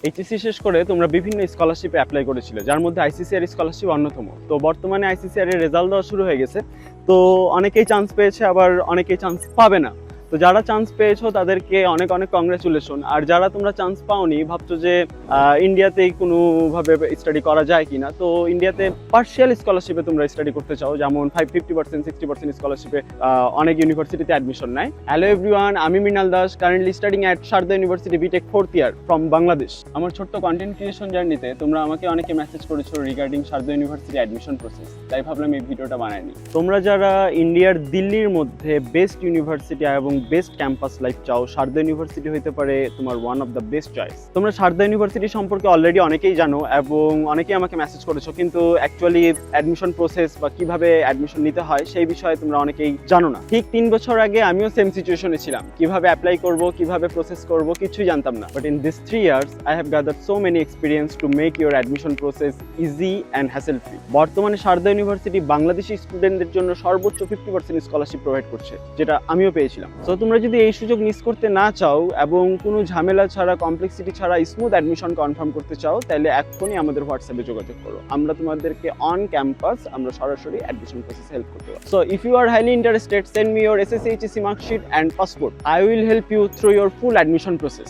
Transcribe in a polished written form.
HSC শেষ করে তোমরা বিভিন্ন স্কলারশিপে অ্যাপ্লাই করেছিলে, যার মধ্যে আইসিসিআর স্কলারশিপ অন্যতম। তো বর্তমানে আইসিসিআর এর রেজাল্ট দেওয়া শুরু হয়ে গেছে। তো অনেকেই চান্স পেয়েছে, আবার অনেকেই চান্স পাবে না। তো যারা চান্স পেয়েছো তাদেরকে অনেক অনেক কংগ্রেচুলেশন। আর যারা তোমরা চান্স পাওনি, ভাবছো যে ইন্ডিয়াতেই কোনোভাবে স্টাডি করা যায় কিনা, তো ইন্ডিয়াতে পার্শিয়াল স্কলারশিপে তোমরা স্টাডি করতে চাও, যেমন 50% 60% স্কলারশিপে অনেক ইউনিভার্সিটিতে অ্যাডমিশন নেয়। হ্যালো এভরিওয়ান, আমি Mrinal Das, currently studying at Sharda university BTech 4th year from Bangladesh. আমার ছোট্ট কন্টেন্ট ক্রিয়েশন জার্নিতে তোমরা আমাকে অনেকে মেসেজ করেছো regarding Sharda university admission process, তাই ভাবলাম এই ভিডিওটা বানাইনি। তোমরা যারা ইন্ডিয়ার দিল্লির মধ্যে বেস্ট ইউনিভার্সিটি এবং বেস্ট ক্যাম্পাস লাইফ চাও, শারদা ইউনিভার্সিটি হতে পারে তোমার one of the best choice. তোমরা শারদা ইউনিভার্সিটি সম্পর্কে অলরেডি অনেকেই জানো এবং অনেকেই আমাকে মেসেজ করেছো, কিন্তু অ্যাকচুয়ালি অ্যাডমিশন প্রসেস বা কিভাবে অ্যাডমিশন নিতে হয় সেই বিষয়ে তোমরা অনেকেই জানো না। ঠিক 3 বছর আগে আমিও সেম সিচুয়েশনে ছিলাম, কিভাবে অ্যাপ্লাই করব, কিভাবে প্রসেস করব কিছুই জানতাম না। But in this 3 years I have gathered so many experience to make your admission process easy and hassle free. বর্তমানে শারদা ইউনিভার্সিটি বাংলাদেশি স্টুডেন্টদের জন্য সর্বোচ্চ 50% স্কলারশিপ প্রোভাইড করছে, যেটা আমিও পেয়েছিলাম। তো তোমরা যদি এই সুযোগ মিস করতে না চাও এবং কোনো ঝামেলা ছাড়া, কমপ্লেক্সিটি ছাড়া স্মুথ অ্যাডমিশন কনফার্ম করতে চাও, তাহলে এখনই আমাদের হোয়াটসঅ্যাপে যোগাযোগ করো। আমরা তোমাদেরকে অন ক্যাম্পাস আমরা সরাসরি অ্যাডমিশন প্রসেস হেল্প করতে পারবো। So if you are highly interested, send me your SSC HSC marksheet and passport. I will help you through your full admission process.